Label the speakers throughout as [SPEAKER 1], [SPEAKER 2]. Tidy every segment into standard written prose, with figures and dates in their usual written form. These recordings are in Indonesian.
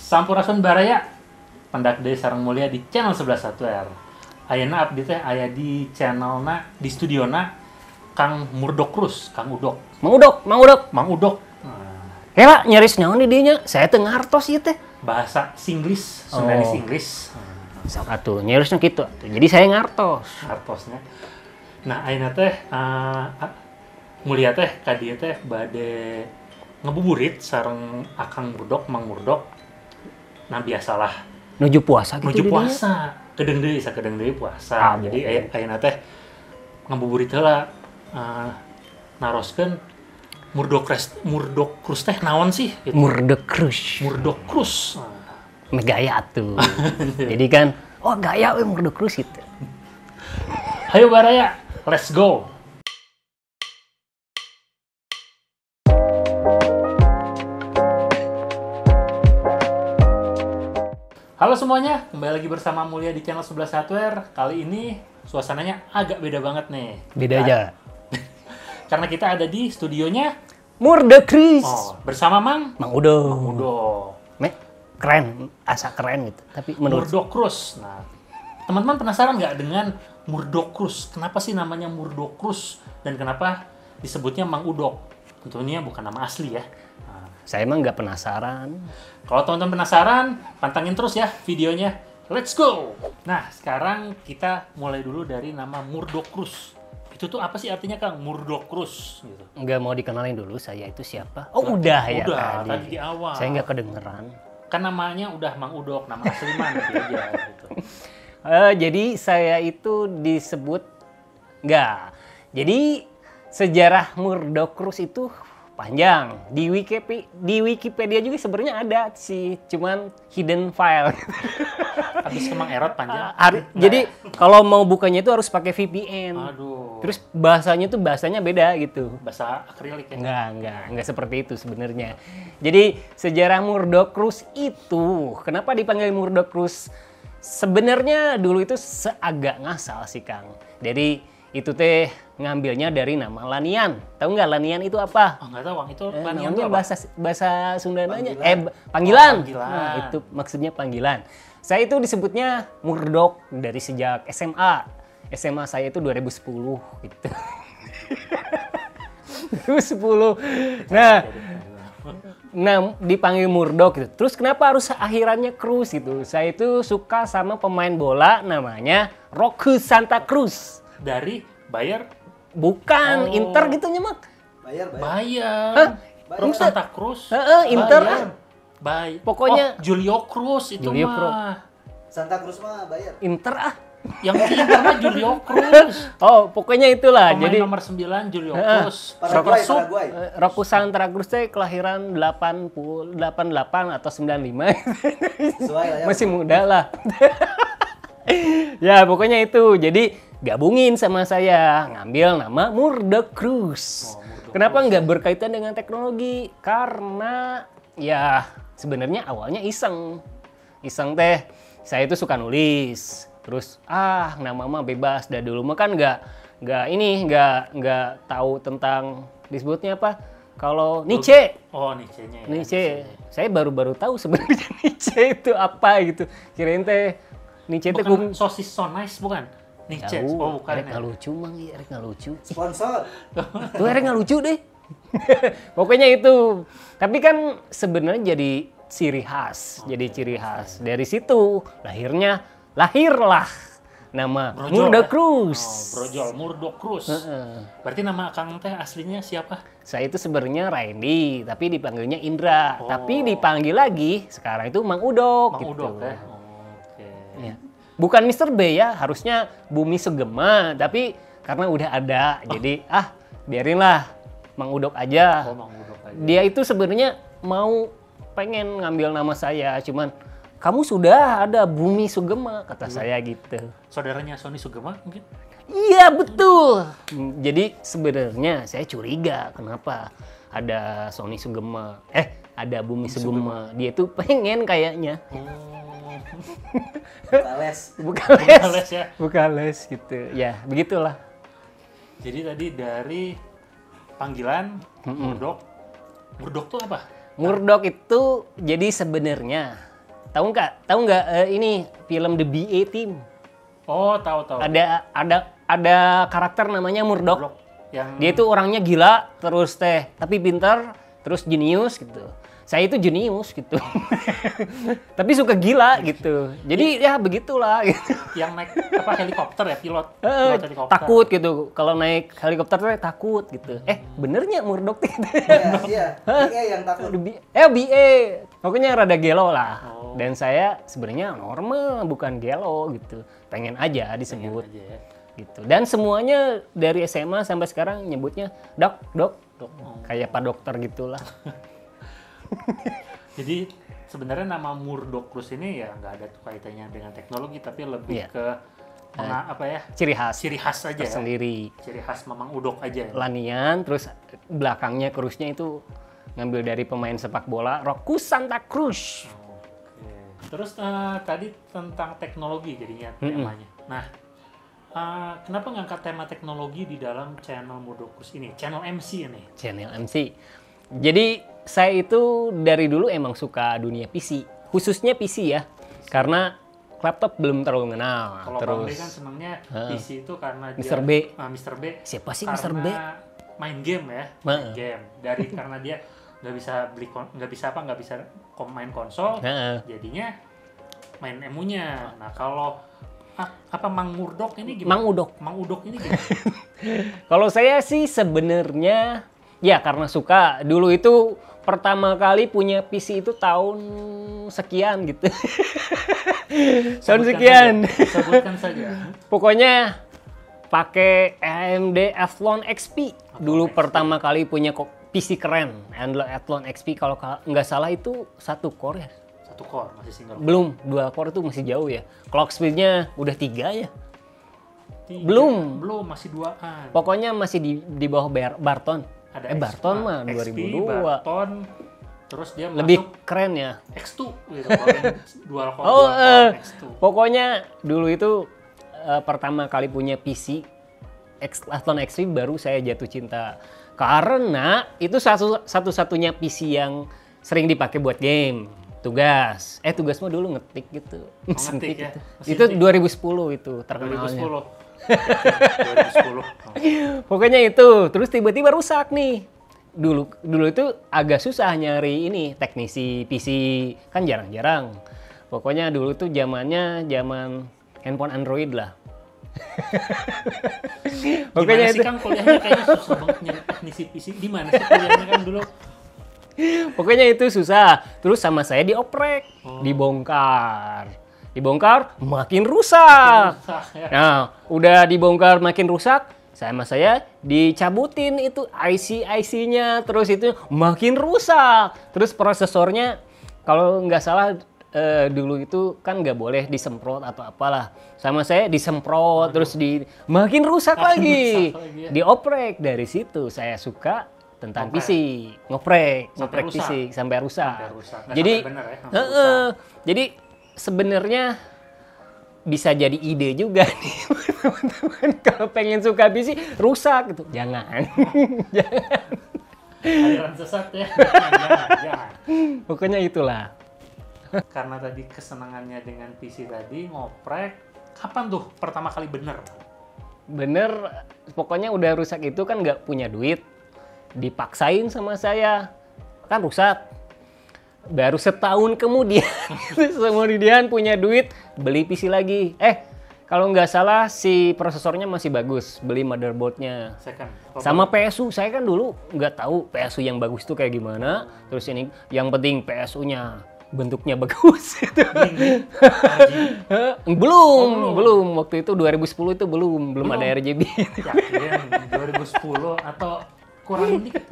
[SPEAKER 1] Sampurasun Baraya, pendak deui sareng mulia di channel 11.1R. Ayeuna abdi teh aya di channelna, di studiona Kang Murdok Cruz, Kang Udok.
[SPEAKER 2] Mang Udok. Hela nyaris naon di dinya? Saya teu ngartos ieu teh.
[SPEAKER 1] Bahasa Singlish, Sundanis Inggris.
[SPEAKER 2] Sok atuh nyarisna kitu atuh. Jadi saya ngartos.
[SPEAKER 1] Artosnya. Nah, ayeuna teh mulia teh ka dieu teh bade ngebuburit sareng Akang Murdok, Mang Murdok. Nah, biasalah
[SPEAKER 2] Nuju puasa gitu.
[SPEAKER 1] menuju puasa. Kedeng deui sakedeng deui puasa. Jadi ayeuna teh ngabuburit heula naroskeun Murdok Cruz teh naon sih? Gitu.
[SPEAKER 2] Murdok Cruz.
[SPEAKER 1] Murdok Cruz.
[SPEAKER 2] Megaya tuh. Jadi kan, oh gaya we Murdok Cruz gitu.
[SPEAKER 1] Hayo Baraya, let's go. Halo semuanya, kembali lagi bersama Mulia di channel 11.1R. Kali ini suasananya agak beda banget nih.
[SPEAKER 2] Beda aja.
[SPEAKER 1] Karena kita ada di studionya
[SPEAKER 2] Murdok Cruz.
[SPEAKER 1] bersama Mang
[SPEAKER 2] Udok.
[SPEAKER 1] Udok.
[SPEAKER 2] Keren, asa keren gitu. Tapi menurut
[SPEAKER 1] Murdok Cruz. Nah, teman-teman penasaran nggak dengan Murdok Cruz? Kenapa sih namanya Murdok Cruz? Dan kenapa disebutnya Mang Udok? Tentunya bukan nama asli ya.
[SPEAKER 2] saya emang nggak penasaran.
[SPEAKER 1] Kalau teman-teman penasaran, pantangin terus ya videonya. Let's go! Nah, sekarang kita mulai dulu dari nama Murdok Cruz. Itu tuh apa sih artinya, Kang? Murdok Cruz gitu.
[SPEAKER 2] Nggak mau dikenalin dulu saya itu siapa? Oh udah ya
[SPEAKER 1] Udah, tadi di awal.
[SPEAKER 2] Saya nggak kedengeran.
[SPEAKER 1] Kan namanya udah Mang Udok, nama asli mah nanti aja gitu.
[SPEAKER 2] Jadi saya itu disebut nggak. Jadi sejarah Murdok Cruz itu panjang. Di Wikipedia juga sebenarnya ada sih, cuman hidden file.
[SPEAKER 1] Habis Kemang Erot panjang.
[SPEAKER 2] Jadi kalau mau bukanya itu harus pakai VPN.
[SPEAKER 1] Aduh.
[SPEAKER 2] Terus bahasanya beda gitu.
[SPEAKER 1] Bahasa akrilik ya?
[SPEAKER 2] Enggak seperti itu sebenarnya. Jadi sejarah Murdok Cruz itu, kenapa dipanggil Murdok Cruz? Sebenarnya dulu itu seagak ngasal sih Kang. Jadi itu teh ngambilnya dari nama Lanian. Tahu nggak Lanian itu apa?
[SPEAKER 1] Oh, nggak tahu, Bang. Itu Lanian
[SPEAKER 2] Namanya
[SPEAKER 1] itu apa?
[SPEAKER 2] bahasa Sundanya panggilan.
[SPEAKER 1] Panggilan.
[SPEAKER 2] Nah, itu maksudnya panggilan. Saya itu disebutnya Murdok dari sejak SMA. SMA saya itu 2010 gitu. 2010. Nah, dipanggil Murdok gitu. Terus kenapa harus akhirannya Cruz gitu? Saya itu suka sama pemain bola namanya Roque Santa Cruz.
[SPEAKER 1] Dari Bayer?
[SPEAKER 2] Bukan, Inter gitu nyemak.
[SPEAKER 1] Bayar.
[SPEAKER 2] Hah?
[SPEAKER 1] Roque Santa Cruz?
[SPEAKER 2] Inter.
[SPEAKER 1] Bayer.
[SPEAKER 2] Pokoknya
[SPEAKER 1] Julio Cruz itu
[SPEAKER 2] Julio
[SPEAKER 1] mah.
[SPEAKER 2] Cruz.
[SPEAKER 3] Santa Cruz mah Bayar.
[SPEAKER 2] Inter
[SPEAKER 1] Yang di Inter mah Julio Cruz.
[SPEAKER 2] Oh, pokoknya itulah.
[SPEAKER 1] Pemain
[SPEAKER 2] Jadi
[SPEAKER 1] nomor 9 Julio Cruz.
[SPEAKER 3] Paraguay.
[SPEAKER 2] Roque Santa Cruz teh kelahiran 88 atau 95.
[SPEAKER 3] Sesuai lah ya.
[SPEAKER 2] Masih muda lah. Ya, pokoknya itu. Jadi gabungin sama saya, ngambil nama Murdok Cruz. Kenapa nggak berkaitan dengan teknologi? Karena ya sebenarnya awalnya iseng teh. Saya itu suka nulis. Terus nama mah bebas. Dari dulu mah kan nggak tahu tentang disebutnya apa. Kalau Nietzsche.
[SPEAKER 1] Oh, Nietzsche-nya ya.
[SPEAKER 2] Nietzsche. Saya baru tahu sebenarnya Nietzsche itu apa gitu. Kirain teh Nietzsche teh
[SPEAKER 1] Bukan sosis so nice, bukan? Nietzsche.
[SPEAKER 2] Tahu,
[SPEAKER 1] Oh, bukan.
[SPEAKER 2] Erek nggak lucu, Mang. Erek nggak lucu.
[SPEAKER 3] Sponsor.
[SPEAKER 2] Tuh Erek nggak lucu deh. Pokoknya itu. Tapi kan sebenarnya jadi ciri khas. Jadi ciri khas. Dari situ lahirlah nama Murdok Cruz.
[SPEAKER 1] Brojol Murdok Cruz. Berarti nama Kang teh aslinya siapa?
[SPEAKER 2] Saya itu sebenarnya Randy, tapi dipanggilnya Indra. Tapi dipanggil lagi sekarang itu Mang Udok.
[SPEAKER 1] Mang
[SPEAKER 2] gitu.
[SPEAKER 1] Udok ya. Oke.
[SPEAKER 2] Ya. Bukan Mr. B ya, harusnya Bumi Sugema, tapi karena udah ada, jadi biarinlah Mang Udok aja.
[SPEAKER 1] Oh, Mang Udok aja.
[SPEAKER 2] Dia itu sebenarnya pengen ngambil nama saya, cuman kamu sudah ada Bumi Sugema, kata saya gitu.
[SPEAKER 1] Saudaranya Sony Sugema mungkin?
[SPEAKER 2] Iya betul. Jadi sebenarnya saya curiga kenapa ada Sony Sugema, ada Bumi Sugema. Dia itu pengen kayaknya.
[SPEAKER 3] Buka les.
[SPEAKER 2] Buka les gitu. Ya, begitulah.
[SPEAKER 1] Jadi tadi dari panggilan Murdok. Murdok tuh apa?
[SPEAKER 2] Murdok itu jadi sebenarnya Tahu nggak ini film The BA Team?
[SPEAKER 1] Oh, tahu.
[SPEAKER 2] Ada karakter namanya Murdoch.
[SPEAKER 1] Blok yang
[SPEAKER 2] Dia itu orangnya gila, terus tapi pintar, terus jenius gitu. Saya itu jenius gitu. Tapi suka gila gitu. Jadi ya begitulah gitu.
[SPEAKER 1] yang naik apa helikopter ya, pilot helikopter.
[SPEAKER 2] Takut gitu. Kalau naik helikopter tuh takut gitu. Benernya Murdoch gitu.
[SPEAKER 3] Iya, BA yang takut.
[SPEAKER 2] BA. Pokoknya rada gelo lah.
[SPEAKER 1] Oh.
[SPEAKER 2] Dan saya sebenarnya normal, bukan gelo gitu. Pengen aja disebut.
[SPEAKER 1] Aja ya.
[SPEAKER 2] Gitu. Dan semuanya dari SMA sampai sekarang nyebutnya dok.
[SPEAKER 1] Dok.
[SPEAKER 2] Kayak pak dokter gitulah.
[SPEAKER 1] Jadi sebenarnya nama Murdoch Cruise ini ya nggak ada kaitannya dengan teknologi, tapi lebih
[SPEAKER 2] Iya.
[SPEAKER 1] ke apa ya?
[SPEAKER 2] Ciri khas
[SPEAKER 1] Ciri khas aja ya.
[SPEAKER 2] tersendiri.
[SPEAKER 1] Ciri khas Mamang Udok aja.
[SPEAKER 2] Lanian, terus belakangnya krusnya itu ngambil dari pemain sepak bola Roku Santa Cruz.
[SPEAKER 1] Oke. Terus tadi tentang teknologi jadinya temanya. Nah, kenapa ngangkat tema teknologi di dalam channel Murdoch Cruise ini? Channel MC ini.
[SPEAKER 2] Channel MC. Jadi saya itu dari dulu emang suka dunia PC, khususnya PC ya, karena laptop belum terlalu kenal.
[SPEAKER 1] Kalau Bang B kan senangnya PC itu karena
[SPEAKER 2] Mr.
[SPEAKER 1] dia
[SPEAKER 2] B.
[SPEAKER 1] Mr. B.
[SPEAKER 2] Siapa sih
[SPEAKER 1] karena
[SPEAKER 2] Mr. B?
[SPEAKER 1] main game ya, main game. Karena dia nggak bisa main konsol, jadinya main emunya. Nah kalau apa Mang Murdoch ini gimana? Mang Udok ini gimana?
[SPEAKER 2] Kalau saya sih sebenarnya ya karena suka. Dulu itu pertama kali punya PC itu tahun sekian gitu. Tahun sekian.
[SPEAKER 1] Sebutkan saja.
[SPEAKER 2] Pokoknya pakai AMD Athlon XP. Dulu pertama kali punya PC keren. Athlon XP kalau nggak salah itu 1 core ya.
[SPEAKER 1] 1 core masih single.
[SPEAKER 2] Belum, 2 core itu masih jauh ya. Clock speed-nya udah 3 ya.
[SPEAKER 1] 3.
[SPEAKER 2] Belum
[SPEAKER 1] masih 2-an.
[SPEAKER 2] Pokoknya masih di bawah Barton.
[SPEAKER 1] Ada
[SPEAKER 2] Barton mah
[SPEAKER 1] XP,
[SPEAKER 2] 2002.
[SPEAKER 1] Barton, terus dia
[SPEAKER 2] Lebih
[SPEAKER 1] masuk
[SPEAKER 2] keren ya.
[SPEAKER 1] X2 gitu, dual core X2.
[SPEAKER 2] Pokoknya dulu itu pertama kali punya PC Athlon XP baru saya jatuh cinta. Karena itu satu-satunya PC yang sering dipakai buat game. Tugas mah dulu ngetik gitu.
[SPEAKER 1] Ngetik ya?
[SPEAKER 2] Itu 2010 itu terkenalnya.
[SPEAKER 1] 2010.
[SPEAKER 2] Pokoknya itu, terus tiba-tiba rusak nih. Dulu itu agak susah nyari ini teknisi PC, kan jarang-jarang. Pokoknya dulu tuh zaman handphone Android lah.
[SPEAKER 1] Pokoknya itu kan kuliahnya kayaknya susah banget nyari teknisi PC. Di mana sih kuliahnya kan dulu?
[SPEAKER 2] Pokoknya itu susah. Terus sama saya dioprek, dibongkar makin rusak.
[SPEAKER 1] Ya.
[SPEAKER 2] Nah, udah dibongkar makin rusak, sama saya dicabutin itu IC-nya, terus itu makin rusak. Terus prosesornya kalau nggak salah dulu itu kan nggak boleh disemprot atau apalah. Sama saya disemprot, terus makin rusak lagi.
[SPEAKER 1] Ya.
[SPEAKER 2] Dioprek. Dari situ saya suka tentang PC, ngoprek PC sampai rusak. Jadi, jadi sebenarnya bisa jadi ide juga nih teman-teman kalau pengen suka PC rusak gitu. Jangan.
[SPEAKER 1] Aliran sesat ya. Jangan.
[SPEAKER 2] Pokoknya itulah.
[SPEAKER 1] Karena tadi kesenangannya dengan PC tadi ngoprek, kapan tuh pertama kali bener?
[SPEAKER 2] Pokoknya udah rusak itu kan nggak punya duit. Dipaksain sama saya, kan rusak. Baru setahun kemudian punya duit, beli PC lagi. Kalau nggak salah si prosesornya masih bagus, beli motherboardnya. Sama PSU, saya kan dulu nggak tahu PSU yang bagus tuh kayak gimana. Terus ini yang penting PSU-nya bentuknya bagus. Belum. Waktu itu 2010 itu belum ada RGB.
[SPEAKER 1] Yakin 2010 atau kurang dikit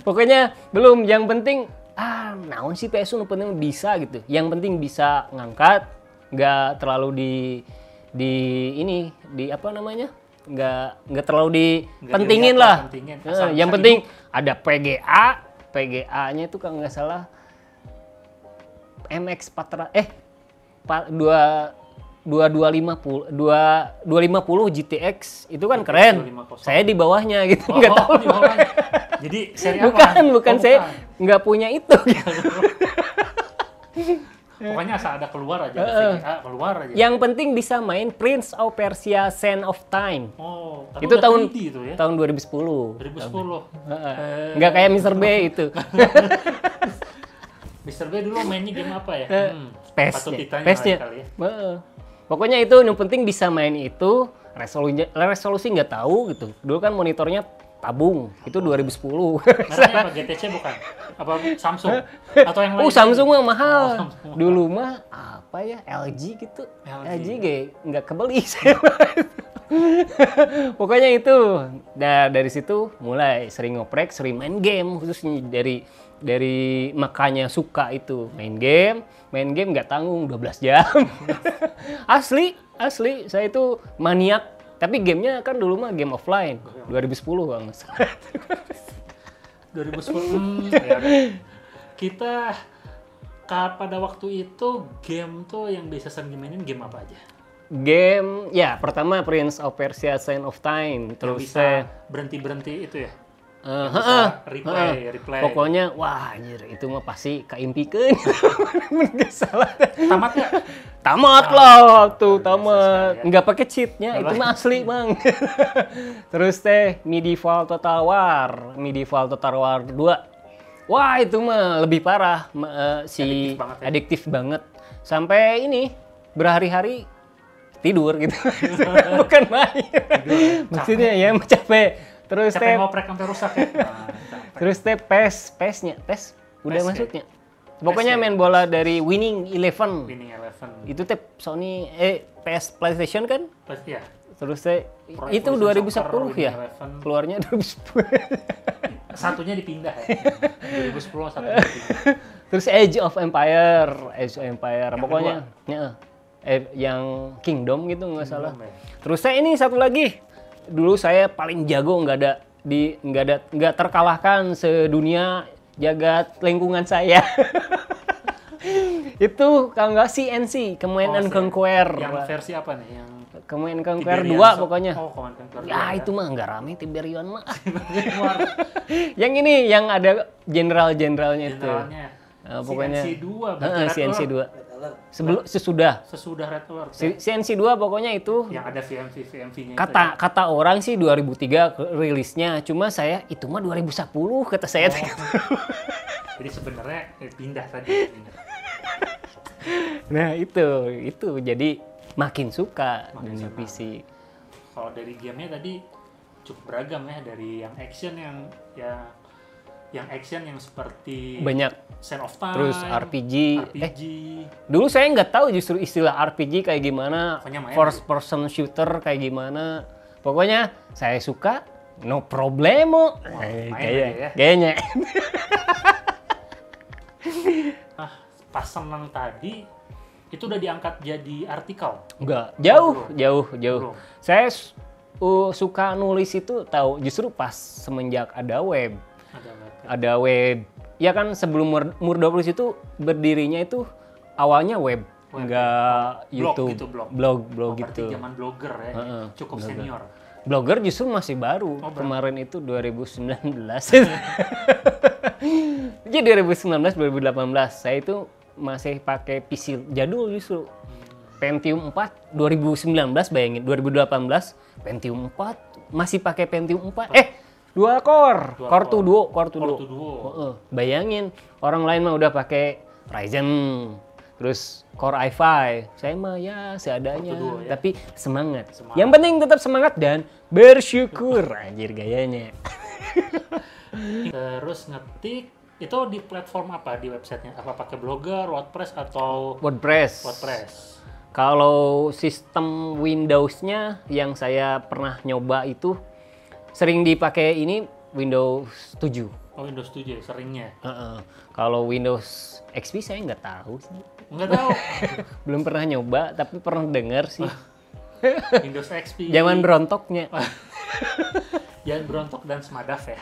[SPEAKER 2] Pokoknya belum. Yang penting naon sih PSU penting bisa gitu. Yang penting bisa ngangkat, nggak terlalu nggak terlalu dipentingin lah. Yang penting ada PGA-nya itu kalau nggak salah MX 250 GTX itu kan keren. Saya di bawahnya gitu, nggak tahu.
[SPEAKER 1] Di bawahnya. Jadi seri apa?
[SPEAKER 2] Bukan saya nggak punya itu. Gitu.
[SPEAKER 1] Pokoknya asal ada keluar aja, keluar aja.
[SPEAKER 2] Yang penting bisa main Prince of Persia Sands of Time.
[SPEAKER 1] Oh,
[SPEAKER 2] itu tahun
[SPEAKER 1] itu ya?
[SPEAKER 2] Tahun 2010.
[SPEAKER 1] 2010.
[SPEAKER 2] Nggak kayak Mr. B itu.
[SPEAKER 1] Mr. B dulu mainnya game apa ya?
[SPEAKER 2] PES-nya. Ya. Pokoknya itu yang penting bisa main itu, resolusi nggak tahu gitu. Dulu kan monitornya tabung, itu 2010.
[SPEAKER 1] Merahnya apa? GTC bukan? Apa Samsung? Atau yang lain?
[SPEAKER 2] Samsung mah mahal. Dulu mah apa ya? LG gitu. LG nggak kebeli. Pokoknya itu. Nah, dari situ mulai sering ngoprek, sering main game, khususnya dari makanya suka itu main game nggak tanggung 12 jam. asli saya itu maniak. Tapi gamenya kan dulu mah game offline, 2010 Bang.
[SPEAKER 1] 2010. Ya. Kita pada waktu itu game tuh yang bisa sering dimainin game apa aja?
[SPEAKER 2] Game, ya pertama Prince of Persia Sands of Time. Terus
[SPEAKER 1] bisa berhenti itu ya? Replay.
[SPEAKER 2] Pokoknya, wah anjir, itu mah pasti kaimpikeun. Enggak salah.
[SPEAKER 1] Tamat nggak?
[SPEAKER 2] Tamat lah, tuh tamat. Nggak pakai cheatnya, itu mah asli bang. Terus Medieval Total War 2. Wah itu mah lebih parah, adiktif banget. Sampai ini berhari-hari tidur gitu. Bukan main. Maksudnya ya capek. Terus
[SPEAKER 1] ngoprek sampai rusak ya.
[SPEAKER 2] Terus PES-nya udah masuknya. Pokoknya main bola dari Winning Eleven. Itu Sony PS PlayStation kan?
[SPEAKER 1] Iya.
[SPEAKER 2] Terus itu 2010 ya. Keluarnya 2010.
[SPEAKER 1] Satunya dipindah ya. 2010 satunya dipindah.
[SPEAKER 2] Terus Age of Empire. Pokoknya yang Kingdom gitu nggak salah. Ya. Terus ini satu lagi. Dulu saya paling jago, nggak terkalahkan sedunia jagat lingkungan saya. Itu kalau nggak CNC, Command and Conquer.
[SPEAKER 1] Yang versi apa nih? Yang
[SPEAKER 2] Command and Conquer 2 pokoknya.
[SPEAKER 1] Command and Conquer 2.
[SPEAKER 2] Ya itu mah nggak rame Tiberian mah. Yang ini yang ada jenderal-jenderalnya itu. Pokoknya CNC 2. Sesudah Red Alert. CNC 2 pokoknya itu
[SPEAKER 1] yang ada VMV-nya
[SPEAKER 2] kata orang sih 2003 rilisnya, cuma saya itu mah 2010 kata saya.
[SPEAKER 1] Jadi sebenarnya pindah tadi.
[SPEAKER 2] Nah itu jadi makin suka dunia PC.
[SPEAKER 1] Kalau dari gamenya tadi cukup beragam ya, dari yang action yang seperti
[SPEAKER 2] banyak
[SPEAKER 1] Sands of Time,
[SPEAKER 2] terus RPG. Dulu saya nggak tahu justru istilah RPG kayak gimana, first person shooter kayak gimana. Pokoknya saya suka, no problemo. Kayaknya.
[SPEAKER 1] Pas senang tadi itu udah diangkat jadi artikel?
[SPEAKER 2] Enggak, jauh. Belum. Saya suka nulis itu tahu justru pas semenjak ada web. Ya kan sebelum Murdochroos itu berdirinya itu awalnya web. Enggak YouTube. Blog gitu.
[SPEAKER 1] Berarti zaman blogger ya. Cukup blogger. Senior.
[SPEAKER 2] Blogger justru masih baru. Kemarin itu 2019. Jadi 2019 2018 saya itu masih pakai PC jadul justru. Pentium 4 2019 bayangin 2018 Pentium 4 masih pakai Pentium 4. 2 core. Core 2 Duo. Bayangin orang lain mah udah pakai Ryzen. Terus Core i5. Saya mah ya seadanya. Ya? Tapi semangat. Yang penting tetap semangat dan bersyukur. Anjir gayanya.
[SPEAKER 1] Terus ngetik itu di platform apa di websitenya? Apa pakai Blogger, WordPress atau
[SPEAKER 2] WordPress. Kalau sistem Windows-nya yang saya pernah nyoba itu sering dipakai ini Windows 7.
[SPEAKER 1] Oh, Windows 7 ya seringnya.
[SPEAKER 2] Kalau Windows XP saya nggak tahu sih.
[SPEAKER 1] Nggak tahu.
[SPEAKER 2] Belum pernah nyoba, tapi pernah dengar sih.
[SPEAKER 1] Windows XP.
[SPEAKER 2] Zaman berontoknya.
[SPEAKER 1] Jangan berontok dan semadaf ya.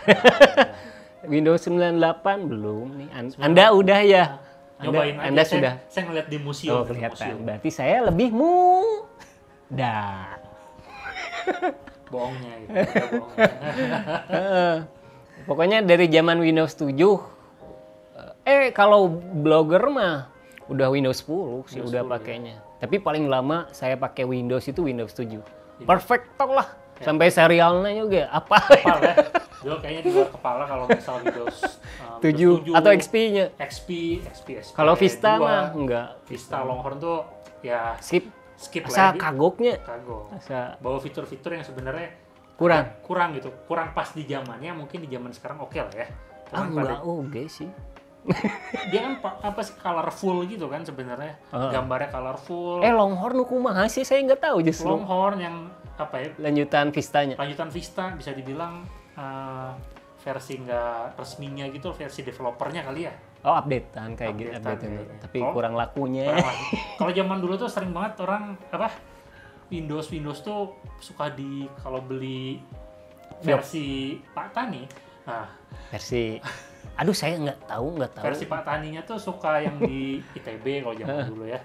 [SPEAKER 2] Windows 98 belum nih. Anda udah ya.
[SPEAKER 1] Nyobain
[SPEAKER 2] Anda
[SPEAKER 1] aja.
[SPEAKER 2] sudah.
[SPEAKER 1] Saya ngeliat di museum.
[SPEAKER 2] Oh, kelihatan. Berarti saya lebih muda.
[SPEAKER 1] Bohongnya gitu.
[SPEAKER 2] Pokoknya dari zaman Windows 7. Kalau blogger mah Udah Windows 10 sih udah pakainya. Ya. Tapi paling lama saya pakai Windows itu Windows 7. Perfecto lah. Ya. Sampai serialnya juga apa
[SPEAKER 1] ya. Dulu kayaknya di luar kepala kalau misal Windows
[SPEAKER 2] 7 atau XP-nya.
[SPEAKER 1] XP.
[SPEAKER 2] Kalau Vista mah enggak.
[SPEAKER 1] Vista Longhorn tuh ya
[SPEAKER 2] skip
[SPEAKER 1] lah.
[SPEAKER 2] Kagoknya.
[SPEAKER 1] Bawa fitur-fitur yang sebenarnya kurang gitu. Kurang pas di zamannya, mungkin di zaman sekarang oke lah ya.
[SPEAKER 2] Enggak oke sih.
[SPEAKER 1] Dia kan apa sih colorful gitu kan sebenarnya. Gambarnya colorful.
[SPEAKER 2] Longhorn kumaha sih, saya nggak tahu justru.
[SPEAKER 1] Longhorn yang apa ya?
[SPEAKER 2] Lanjutan Vistanya.
[SPEAKER 1] Lanjutan Vista bisa dibilang versi nggak resminya gitu, versi developernya kali ya.
[SPEAKER 2] Oh, updatean kayak gitu, tapi kurang lakunya.
[SPEAKER 1] Kalau zaman dulu tuh sering banget orang apa Windows tuh suka kalau beli versi Pak Tani. Nah,
[SPEAKER 2] versi aduh saya nggak tahu.
[SPEAKER 1] Versi Pak Taninya tuh suka yang di ITB kalau zaman dulu ya.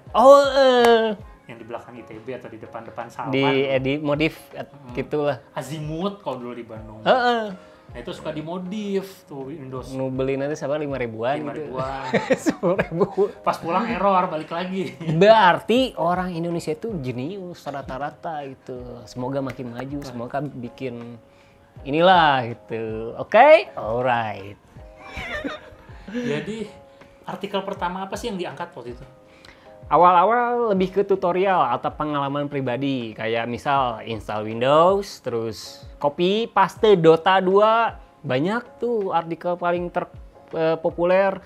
[SPEAKER 1] Yang di belakang ITB atau di depan Salman.
[SPEAKER 2] Di modif gitulah.
[SPEAKER 1] Azimut kalau dulu di Bandung. Nah itu suka dimodif tuh Windows.
[SPEAKER 2] Beli nanti siapa 5.000-an gitu. 10.000.
[SPEAKER 1] Pas pulang error balik lagi.
[SPEAKER 2] Berarti orang Indonesia itu jenius rata-rata gitu. Semoga makin maju, semoga bikin inilah gitu. Oke? Alright.
[SPEAKER 1] Jadi artikel pertama apa sih yang diangkat waktu itu?
[SPEAKER 2] Awal-awal lebih ke tutorial atau pengalaman pribadi, kayak misal install Windows, terus copy paste Dota 2, banyak tuh artikel paling populer.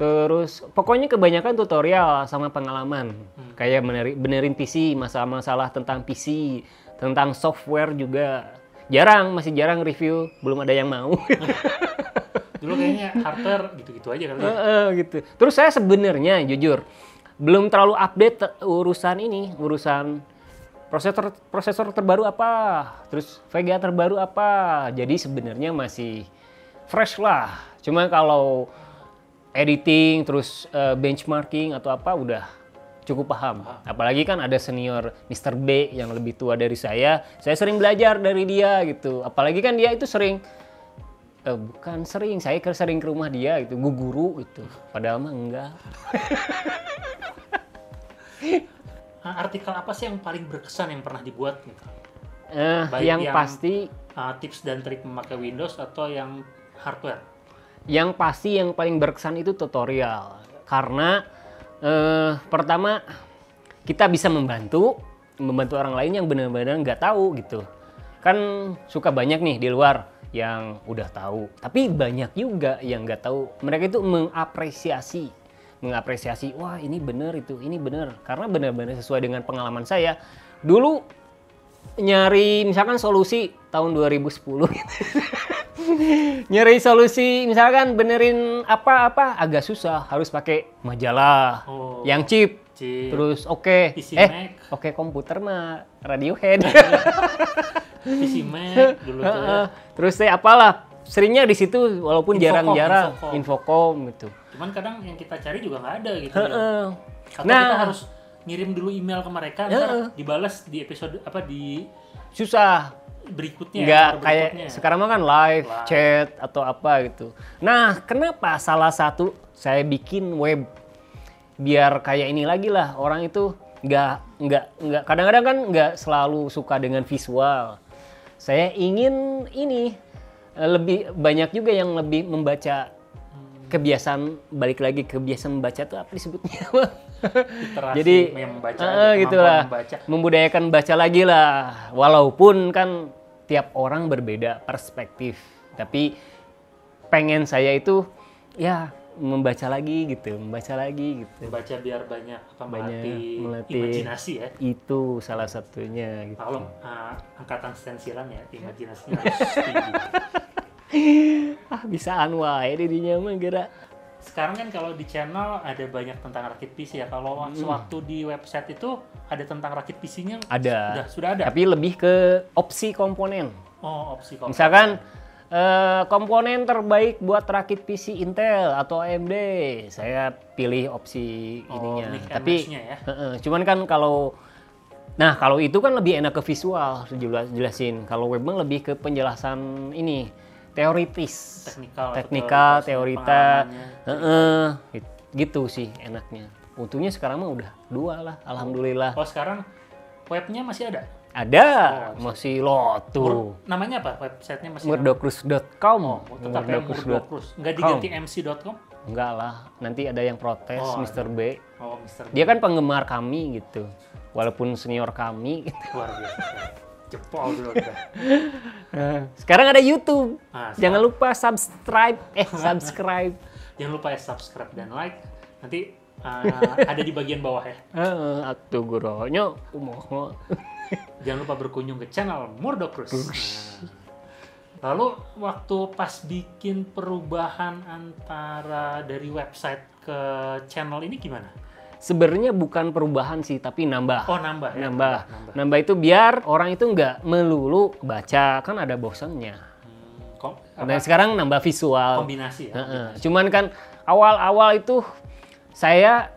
[SPEAKER 2] Terus pokoknya kebanyakan tutorial sama pengalaman, kayak benerin PC, masalah-masalah tentang PC, tentang software juga. Masih jarang review, belum ada yang mau.
[SPEAKER 1] Dulu kayaknya hardware gitu-gitu aja kali ya.
[SPEAKER 2] Gitu. Terus saya sebenarnya jujur belum terlalu update urusan prosesor terbaru apa, terus VGA terbaru apa. Jadi sebenarnya masih fresh lah. Cuma kalau editing terus benchmarking atau apa udah cukup paham. Apalagi kan ada senior Mr. B yang lebih tua dari saya sering belajar dari dia gitu. Apalagi kan dia itu sering saya sering ke rumah dia gitu, guru gitu. Padahal mah enggak.
[SPEAKER 1] Artikel apa sih yang paling berkesan yang pernah dibuat gitu?
[SPEAKER 2] Yang pasti
[SPEAKER 1] tips dan trik memakai Windows atau yang hardware?
[SPEAKER 2] Yang pasti yang paling berkesan itu tutorial. Karena pertama kita bisa membantu orang lain yang benar-benar nggak tahu gitu. Kan suka banyak nih di luar yang udah tahu, tapi banyak juga yang nggak tahu. Mereka itu mengapresiasi, wah ini bener ini bener, karena benar-benar sesuai dengan pengalaman saya. Dulu nyari misalkan solusi tahun 2010 gitu. Nyari solusi misalkan benerin apa agak susah, harus pakai majalah yang cheap. Terus komputer mah Radiohead.
[SPEAKER 1] PC Mac dulu tuh ya.
[SPEAKER 2] Terus apalah seringnya di situ walaupun jarang-jarang Infocom gitu.
[SPEAKER 1] Cuman kadang yang kita cari juga nggak ada gitu. Atau kita harus ngirim dulu email ke mereka, ntar dibalas di episode di
[SPEAKER 2] susah
[SPEAKER 1] berikutnya.
[SPEAKER 2] Nggak kayak sekarang mah kan live chat atau apa gitu. Nah, kenapa salah satu saya bikin web biar kayak ini lagi lah, orang itu nggak kadang-kadang kan nggak selalu suka dengan visual. Saya ingin ini lebih banyak juga yang lebih membaca, kebiasaan membaca tuh apa disebutnya? Jadi gitulah, membudayakan baca lagi lah. Walaupun kan tiap orang berbeda perspektif, tapi pengen saya itu ya membaca lagi gitu.
[SPEAKER 1] Membaca biar banyak melatih imajinasi ya.
[SPEAKER 2] Itu salah satunya gitu.
[SPEAKER 1] Kalau angkatan stensilan ya, imajinasinya harus tinggi.
[SPEAKER 2] Bisaan wae didinya mah geura.
[SPEAKER 1] Sekarang kan kalau di channel ada banyak tentang rakit PC ya. Kalau waktu di website itu ada tentang rakit PC-nya? Sudah ada.
[SPEAKER 2] Tapi lebih ke opsi komponen.
[SPEAKER 1] Opsi komponen.
[SPEAKER 2] Misalkan komponen terbaik buat rakit PC Intel atau AMD, saya pilih opsi ininya. Tapi
[SPEAKER 1] ya?
[SPEAKER 2] Cuman kan kalau itu kan lebih enak ke visual, jelasin. Kalau web lebih ke penjelasan ini, teoritis, teknikal, teorita, gitu sih enaknya. Untungnya sekarang mah udah 2 lah, alhamdulillah.
[SPEAKER 1] Oh sekarang webnya masih ada?
[SPEAKER 2] Ada, masih lotu.
[SPEAKER 1] Namanya apa websitenya masih?
[SPEAKER 2] Murdocruise.com.
[SPEAKER 1] Tetap ya Murdocruise. Nggak diganti mc.com?
[SPEAKER 2] Enggak lah, nanti ada yang protes Mr. B.
[SPEAKER 1] Oh, Mr. B.
[SPEAKER 2] Dia kan penggemar kami gitu, walaupun senior kami. Gitu.
[SPEAKER 1] Luar biasa. Jempol dulu udah.
[SPEAKER 2] Sekarang ada YouTube. Jangan
[SPEAKER 1] sekarang.
[SPEAKER 2] lupa subscribe.
[SPEAKER 1] Jangan lupa subscribe dan like. Nanti ada di bagian bawah ya.
[SPEAKER 2] Atuh guronyo kumoho.
[SPEAKER 1] Jangan lupa berkunjung ke channel Murdocruise. Lalu waktu pas bikin perubahan antara dari website ke channel ini gimana?
[SPEAKER 2] Sebenarnya bukan perubahan sih, tapi nambah.
[SPEAKER 1] Oh nambah ya?
[SPEAKER 2] Nambah itu biar orang itu nggak melulu baca, kan ada bosannya. Dan sekarang nambah visual.
[SPEAKER 1] Kombinasi ya?
[SPEAKER 2] Cuman kan awal-awal itu saya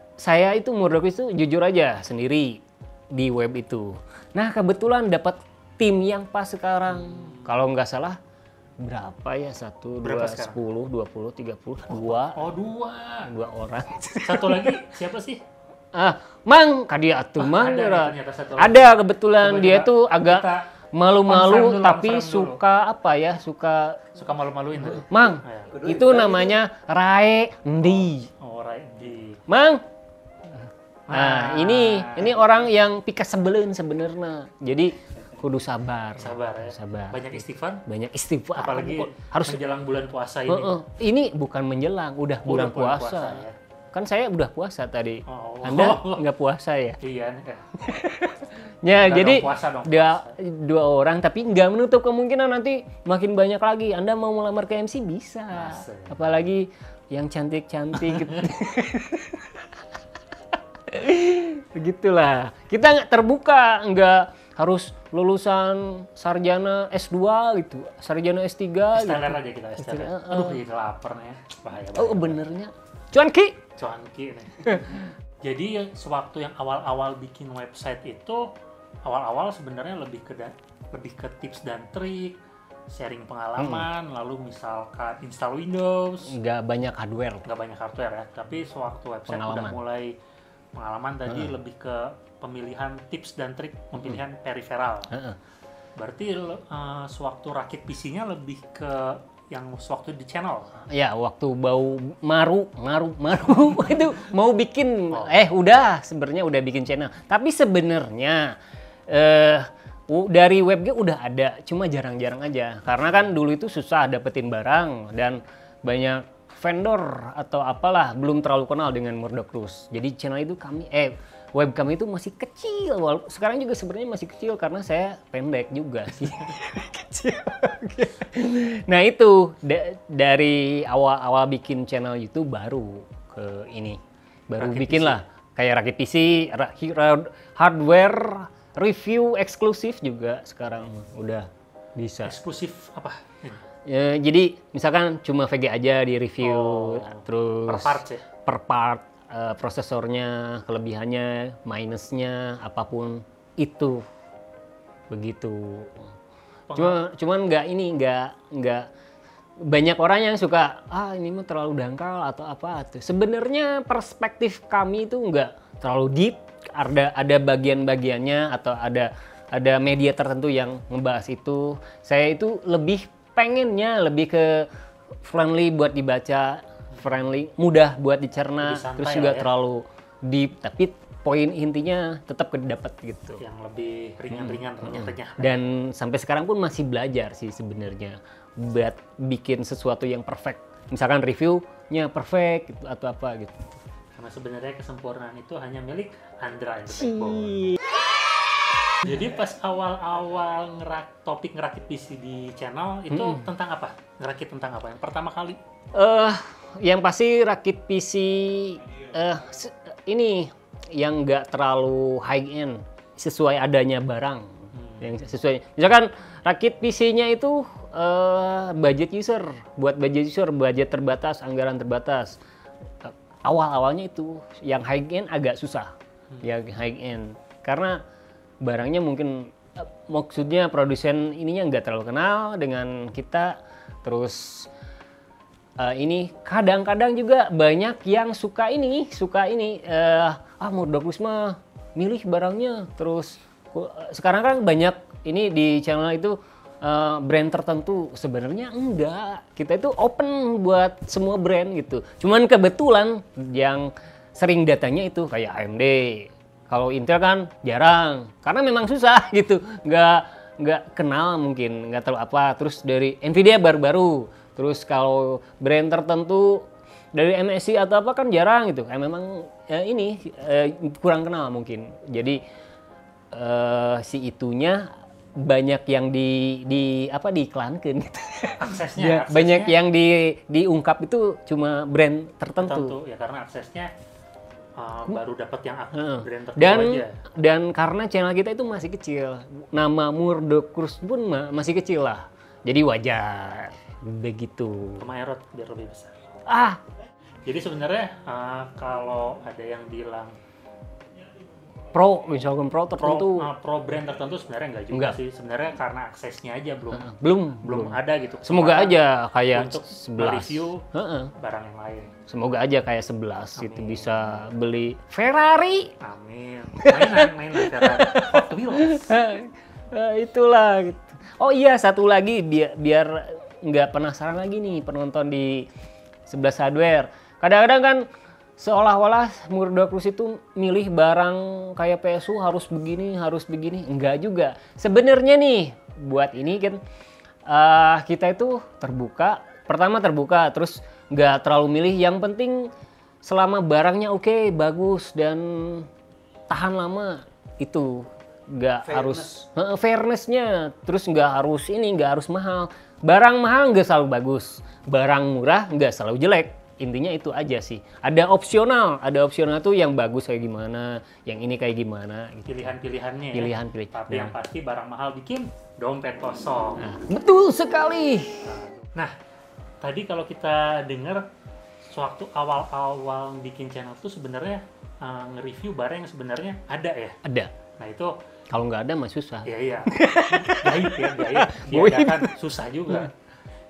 [SPEAKER 2] itu Murdocruise itu jujur aja sendiri di web itu. Nah kebetulan dapat tim yang pas sekarang. Kalau nggak salah berapa ya? 1, 2, 10, 20, 30, 2.
[SPEAKER 1] Oh 2
[SPEAKER 2] orang.
[SPEAKER 1] Satu lagi siapa sih?
[SPEAKER 2] Mang Kadia atuh mang. Ada kebetulan. Coba dia tuh agak malu-malu tapi suka dulu. Apa ya? Suka
[SPEAKER 1] malu-maluin.
[SPEAKER 2] Mang, itu namanya Rae Ndi.
[SPEAKER 1] Oh Rae Ndi.
[SPEAKER 2] Mang. Nah, ini orang yang pika sebelin sebenarnya. Jadi kudu sabar
[SPEAKER 1] ya. Banyak istighfar. Apalagi harus menjelang bulan puasa ini.
[SPEAKER 2] Ini bukan menjelang, udah bulan puasa ya. Kan saya udah puasa tadi. Anda nggak puasa ya?
[SPEAKER 1] Iya.
[SPEAKER 2] Ya jadi dua orang, tapi nggak menutup kemungkinan nanti makin banyak lagi. Anda mau melamar ke MC bisa. Apalagi yang cantik-cantik. Begitulah. Kita nggak terbuka, nggak harus lulusan sarjana S2 gitu, sarjana S3
[SPEAKER 1] standar
[SPEAKER 2] gitu.
[SPEAKER 1] Aja kita standar. Aduh jadi lapar nih. Bahaya.
[SPEAKER 2] Benernya. Cuanki
[SPEAKER 1] nih. Jadi sewaktu yang awal-awal bikin website itu, awal-awal sebenarnya lebih ke tips dan trik, sharing pengalaman, lalu misalkan install Windows.
[SPEAKER 2] Nggak banyak hardware
[SPEAKER 1] ya, tapi sewaktu website udah mulai pengalaman tadi lebih ke pemilihan tips dan trik pemilihan peripheral. Berarti sewaktu rakit PC-nya lebih ke yang sewaktu di channel. Ya,
[SPEAKER 2] waktu bau maru itu mau bikin udah sebenarnya udah bikin channel. Tapi sebenarnya dari webnya udah ada, cuma jarang-jarang aja. Karena kan dulu itu susah dapetin barang dan banyak vendor atau apalah belum terlalu kenal dengan Murdocruise. Jadi channel itu web kami itu masih kecil. Sekarang juga sebenarnya masih kecil karena saya pendek juga sih. Kecil. Nah itu dari awal-awal bikin channel YouTube baru ke ini. Baru rakit bikin PC. Lah kayak rakit PC, hardware, review eksklusif juga sekarang udah bisa.
[SPEAKER 1] Eksklusif apa?
[SPEAKER 2] Ya, jadi misalkan cuma VG aja di review, terus per part prosesornya, kelebihannya, minusnya, apapun itu begitu. Cuman nggak banyak orang yang suka ini mah terlalu dangkal atau apa tuh. Sebenarnya perspektif kami itu nggak terlalu deep, ada bagian-bagiannya atau ada media tertentu yang membahas itu. Saya itu pengennya lebih ke friendly buat dibaca, friendly, mudah buat dicerna, terus juga terlalu deep, tapi poin intinya tetap dapat gitu.
[SPEAKER 1] Yang lebih ringan-ringan, renyah-renyah.
[SPEAKER 2] Dan sampai sekarang pun masih belajar sih sebenarnya buat bikin sesuatu yang perfect. Misalkan reviewnya perfect gitu, atau apa gitu.
[SPEAKER 1] Karena sebenarnya kesempurnaan itu hanya milik Andra and the Backbone. Jadi pas awal-awal topik ngerakit PC di channel itu tentang apa? Ngerakit tentang apa? Yang pertama kali?
[SPEAKER 2] Yang pasti rakit PC ini yang nggak terlalu high end, sesuai adanya barang. Yang sesuai. Misalkan rakit PC-nya itu budget user, budget terbatas, anggaran terbatas. Awal-awalnya itu yang high end agak susah, yang high end karena barangnya mungkin maksudnya produsen ininya nggak terlalu kenal dengan kita, terus ini kadang-kadang juga banyak yang suka ini Murdokus mah milih barangnya terus sekarang kan banyak ini di channel itu brand tertentu. Sebenarnya enggak, kita itu open buat semua brand gitu. Cuman kebetulan yang sering datanya itu kayak AMD. Kalau Intel kan jarang, karena memang susah gitu. Nggak kenal mungkin, nggak tahu apa. Terus dari Nvidia baru-baru. Terus kalau brand tertentu dari MSI atau apa kan jarang gitu. Memang kurang kenal mungkin. Jadi si itunya banyak yang diiklankan gitu.
[SPEAKER 1] Aksesnya.
[SPEAKER 2] Banyak yang diungkap itu cuma brand tertentu.
[SPEAKER 1] Ya karena aksesnya baru dapat yang brand tertentu aja.
[SPEAKER 2] Dan karena channel kita itu masih kecil, nama Murdokus pun masih kecil lah. Jadi wajar begitu.
[SPEAKER 1] Sama Aerot biar lebih besar. Jadi sebenarnya kalau ada yang bilang
[SPEAKER 2] misalkan pro tertentu,
[SPEAKER 1] pro brand tertentu sebenarnya enggak juga sih. Sebenarnya karena aksesnya aja belum ada gitu.
[SPEAKER 2] Semoga aja kayak
[SPEAKER 1] untuk
[SPEAKER 2] 11
[SPEAKER 1] review barang yang lain.
[SPEAKER 2] Semoga aja kayak 11 gitu bisa beli Ferrari.
[SPEAKER 1] Amin. Mainan Ferrari. Hot Wheels.
[SPEAKER 2] Itulah gitu. Oh iya, satu lagi biar nggak penasaran lagi nih penonton di 11 Hardware. Kadang-kadang kan seolah-olah Murdokus itu milih barang kayak PSU harus begini. Enggak juga. Sebenarnya nih buat ini kan kita itu terbuka. Pertama terbuka, terus nggak terlalu milih. Yang penting selama barangnya oke, bagus dan tahan lama, itu nggak harus fairness-nya. Terus nggak harus mahal. Barang mahal nggak selalu bagus. Barang murah nggak selalu jelek. Intinya itu aja sih. Ada opsional tuh yang bagus kayak gimana, yang ini kayak gimana. Gitu.
[SPEAKER 1] Pilihan-pilihannya. Tapi yang pasti barang mahal bikin dompet kosong.
[SPEAKER 2] Betul sekali.
[SPEAKER 1] Nah, tadi kalau kita dengar sewaktu awal-awal bikin channel tuh sebenarnya nge-review barang yang sebenarnya ada ya.
[SPEAKER 2] Ada.
[SPEAKER 1] Nah itu
[SPEAKER 2] kalau nggak ada mah susah.
[SPEAKER 1] Iya. Gaib. Diadakan susah juga.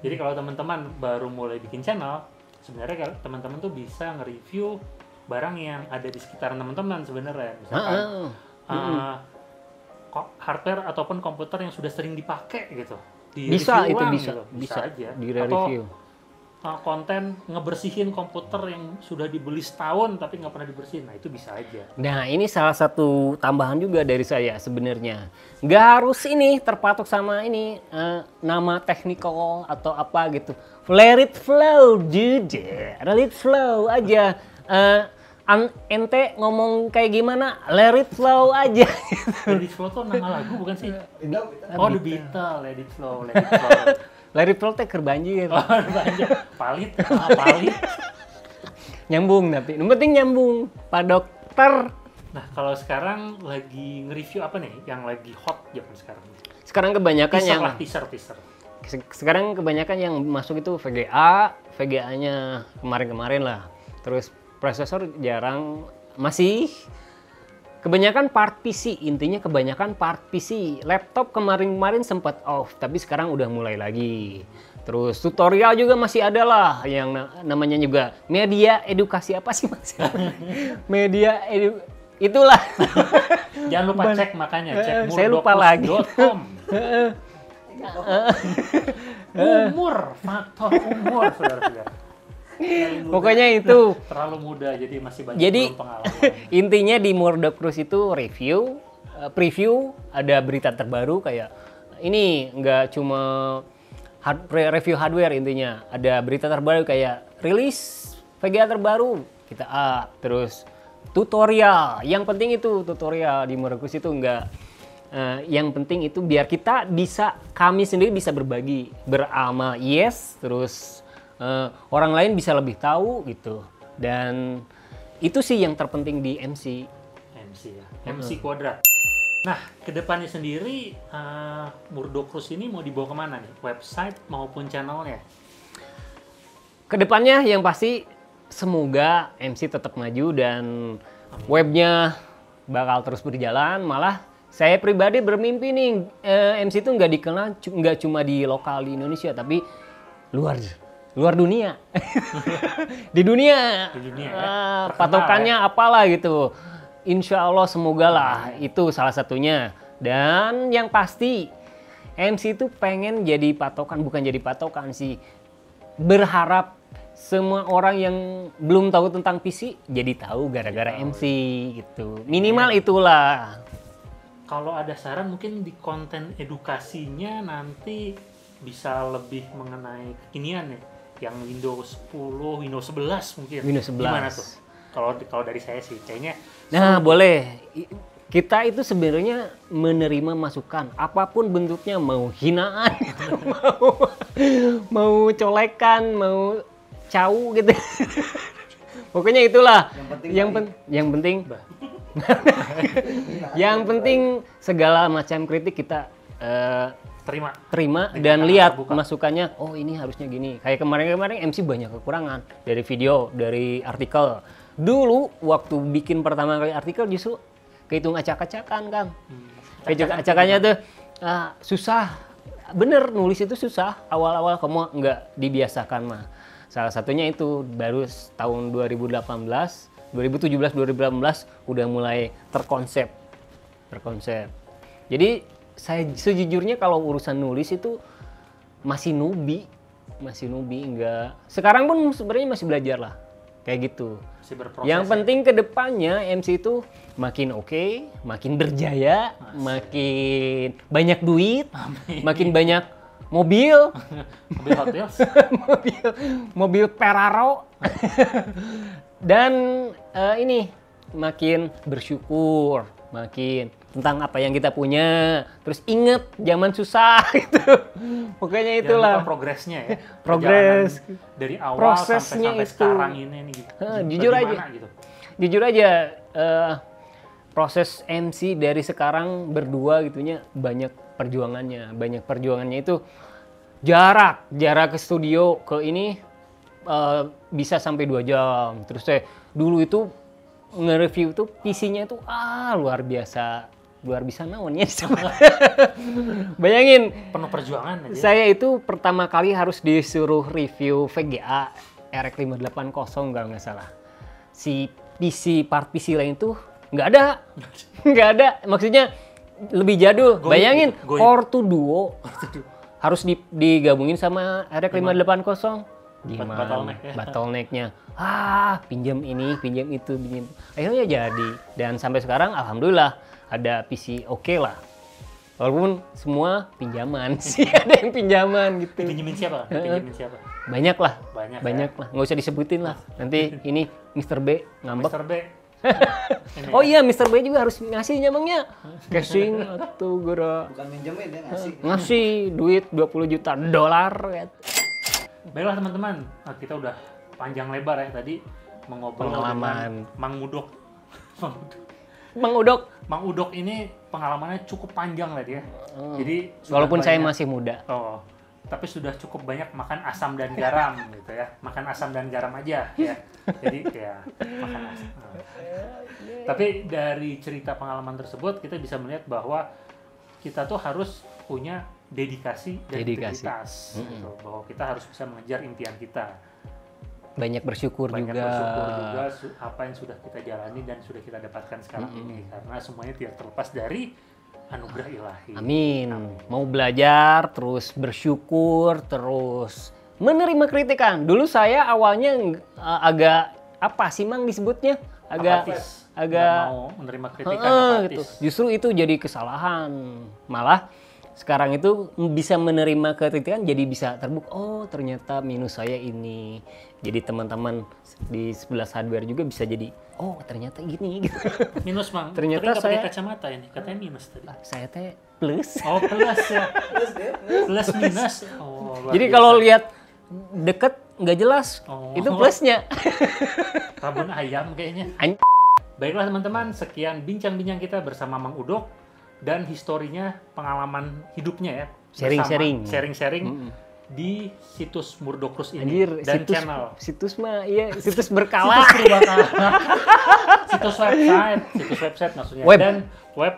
[SPEAKER 1] Jadi kalau teman-teman baru mulai bikin channel, sebenarnya teman-teman tuh bisa nge-review barang yang ada di sekitaran teman-teman sebenarnya. Misalkan hardware ataupun komputer yang sudah sering dipakai gitu.
[SPEAKER 2] Bisa
[SPEAKER 1] aja.
[SPEAKER 2] Di-review.
[SPEAKER 1] Konten ngebersihin komputer yang sudah dibeli setahun tapi nggak pernah dibersihin, nah itu bisa aja.
[SPEAKER 2] Nah ini salah satu tambahan juga dari saya sebenarnya. Nggak harus ini terpatok sama ini nama technical atau apa gitu. Let it flow, dude. Let it flow aja. Ente ngomong kayak gimana, let it flow aja.
[SPEAKER 1] Let it flow tuh nama lagu bukan sih? The Beatles, let it flow.
[SPEAKER 2] Let it flow teh keur banjir.
[SPEAKER 1] Palit.
[SPEAKER 2] Nyambung tapi, yang penting nyambung, Pak Dokter.
[SPEAKER 1] Nah kalau sekarang lagi nge-review apa nih yang lagi hot zaman sekarang?
[SPEAKER 2] Sekarang kebanyakan
[SPEAKER 1] teaser.
[SPEAKER 2] Sekarang kebanyakan yang masuk itu VGA-nya kemarin-kemarin lah. Terus prosesor jarang, masih kebanyakan part PC, intinya kebanyakan part PC. Laptop kemarin-kemarin sempat off, tapi sekarang udah mulai lagi. Terus tutorial juga masih ada lah, yang namanya juga media edukasi apa sih mas? Itulah.
[SPEAKER 1] Jangan lupa cek makanya, cek
[SPEAKER 2] murdokus.com.
[SPEAKER 1] Faktor umur, saudara-saudara.
[SPEAKER 2] Pokoknya itu
[SPEAKER 1] terlalu muda jadi masih banyak belum pengalaman.
[SPEAKER 2] Intinya di Murdokus itu preview, ada berita terbaru kayak ini, nggak cuma review hardware, intinya ada berita terbaru kayak rilis VGA terbaru kita terus tutorial. Yang penting itu tutorial di Murdokus itu nggak yang penting itu biar kami sendiri bisa berbagi, beramal terus orang lain bisa lebih tahu gitu. Dan itu sih yang terpenting di MC
[SPEAKER 1] ya. MC kuadrat. Nah, kedepannya sendiri Murdokus ini mau dibawa kemana nih? Website maupun channelnya?
[SPEAKER 2] Kedepannya yang pasti semoga MC tetap maju dan webnya bakal terus berjalan. Malah saya pribadi bermimpi nih MC itu nggak dikenal nggak cuma di lokal di Indonesia tapi luar luar dunia. Di dunia.
[SPEAKER 1] Ya.
[SPEAKER 2] Patokannya apalah gitu. Insya Allah semoga lah itu salah satunya. Dan yang pasti MC itu pengen jadi patokan, bukan jadi patokan sih. Berharap semua orang yang belum tahu tentang PC jadi tahu gara-gara MC gitu. Minimal itulah.
[SPEAKER 1] Kalau ada saran mungkin di konten edukasinya nanti bisa lebih mengenai kekinian ya. Yang Windows 10, Windows 11 mungkin.
[SPEAKER 2] Windows 11.
[SPEAKER 1] Gimana tuh? Kalau dari saya sih kayaknya.
[SPEAKER 2] Nah, boleh. Kita itu sebenarnya menerima masukan apapun bentuknya, mau hinaan, mau colekan, mau cau gitu. Pokoknya itulah. Yang penting segala macam kritik kita terima dan lihat masukannya. Oh, ini harusnya gini. Kayak kemarin MC banyak kekurangan dari video, dari artikel. Dulu waktu bikin pertama kali artikel justru kehitung acak-acakan, Kang. Kehitung acakannya tuh susah. Bener, nulis itu susah. Awal-awal kamu nggak dibiasakan mah. Salah satunya itu baru tahun 2017-2018 udah mulai terkonsep. Jadi saya sejujurnya kalau urusan nulis itu masih newbie enggak. Sekarang pun sebenarnya masih belajar lah. Kayak gitu. Yang penting ke depannya MC itu makin oke, makin berjaya, makin banyak duit, makin banyak mobil,
[SPEAKER 1] Hot Wheels,
[SPEAKER 2] mobil Ferraro, dan ini makin bersyukur, makin tentang apa yang kita punya, terus inget zaman susah gitu. Pokoknya itulah.
[SPEAKER 1] Progresnya ya.
[SPEAKER 2] Progres
[SPEAKER 1] dari awal
[SPEAKER 2] prosesnya
[SPEAKER 1] sampai sekarang ini gitu.
[SPEAKER 2] Jujur aja proses MC dari sekarang berdua gitunya banyak perjuangannya itu jarak ke studio ke ini bisa sampai 2 jam. Terus saya dulu itu nge-review tuh PC-nya itu luar biasa naonnya. Bayangin
[SPEAKER 1] penuh perjuangan aja.
[SPEAKER 2] Saya itu pertama kali harus disuruh review VGA RX 580 kalau nggak salah. Si part PC lain tuh nggak ada. Maksudnya lebih jadul. Bayangin Core 2 Duo harus digabungin sama RX 580. Gimana bottleneck-nya? Pinjam ini, pinjam itu, akhirnya jadi. Dan sampai sekarang alhamdulillah ada PC oke lah. Walaupun semua pinjaman sih, ada yang pinjaman gitu.
[SPEAKER 1] Pinjemin siapa?
[SPEAKER 2] Banyak lah. Nggak usah disebutin lah. Nanti ini Mr. B ngambek.
[SPEAKER 1] Mr. B.
[SPEAKER 2] Oh iya, Mr. B juga harus ngasih nyamangnya. Casing atau gora.
[SPEAKER 3] Bukan minjemin ya,
[SPEAKER 2] ngasih duit $20 juta.
[SPEAKER 1] Baiklah teman-teman, kita udah panjang lebar ya tadi mengobrol
[SPEAKER 2] pengalaman
[SPEAKER 1] Mang Udok ini pengalamannya cukup panjang lah dia. Jadi
[SPEAKER 2] walaupun saya masih muda.
[SPEAKER 1] Tapi sudah cukup banyak makan asam dan garam gitu ya. Makan asam dan garam aja ya. Jadi ya makan asam. Tapi dari cerita pengalaman tersebut kita bisa melihat bahwa kita tuh harus punya dedikasi dan integritas gitu. Bahwa kita harus bisa mengejar impian kita.
[SPEAKER 2] Banyak bersyukur juga
[SPEAKER 1] apa yang sudah kita jalani dan sudah kita dapatkan sekarang ini, karena semuanya tidak terlepas dari anugerah ilahi.
[SPEAKER 2] Amin. Mau belajar, terus bersyukur, terus menerima kritikan. Dulu saya awalnya agak apa sih Mang disebutnya? Agak
[SPEAKER 1] mau menerima kritikan
[SPEAKER 2] gitu. Justru itu jadi kesalahan. Malah sekarang itu bisa menerima kritikan, jadi bisa terbuka. Oh, ternyata minus saya ini. Jadi teman-teman di 11 hardware juga bisa jadi, oh ternyata gini gitu.
[SPEAKER 1] Minus Mang.
[SPEAKER 2] Ternyata saya
[SPEAKER 1] pakai kacamata ini, katanya minus tadi.
[SPEAKER 2] Saya teh plus.
[SPEAKER 1] Oh, plus ya. Plus minus. Oh,
[SPEAKER 2] jadi kalau lihat deket nggak jelas, itu plusnya.
[SPEAKER 1] Rabun ayam kayaknya. Baiklah teman-teman, sekian bincang-bincang kita bersama Mang Udok dan historinya, pengalaman hidupnya ya.
[SPEAKER 2] Sharing-sharing.
[SPEAKER 1] di situs Murdocrus ini.
[SPEAKER 2] Anjir,
[SPEAKER 1] dan
[SPEAKER 2] situs,
[SPEAKER 1] channel.
[SPEAKER 2] Situs mah iya, situs berkala.
[SPEAKER 1] Situs website maksudnya.
[SPEAKER 2] Web.
[SPEAKER 1] Dan web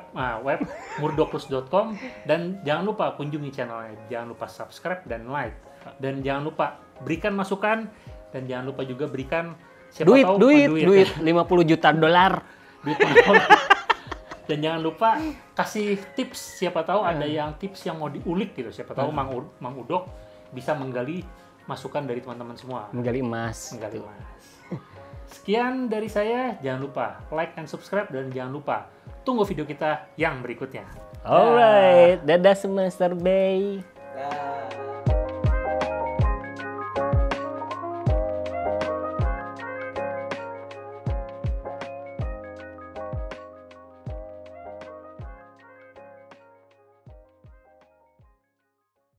[SPEAKER 1] murdocrus.com, dan jangan lupa kunjungi channelnya. Jangan lupa subscribe dan like. Dan jangan lupa berikan masukan, dan jangan lupa juga berikan
[SPEAKER 2] duit,
[SPEAKER 1] 50
[SPEAKER 2] juta dolar.
[SPEAKER 1] Duit. Dan jangan lupa kasih tips, siapa tahu ada yang tips yang mau diulik gitu. Siapa tahu Mang Udok bisa menggali masukan dari teman-teman semua.
[SPEAKER 2] Menggali emas.
[SPEAKER 1] Sekian dari saya, jangan lupa like and subscribe, dan jangan lupa tunggu video kita yang berikutnya.
[SPEAKER 2] Alright, dadah semester Bay.
[SPEAKER 3] Dah.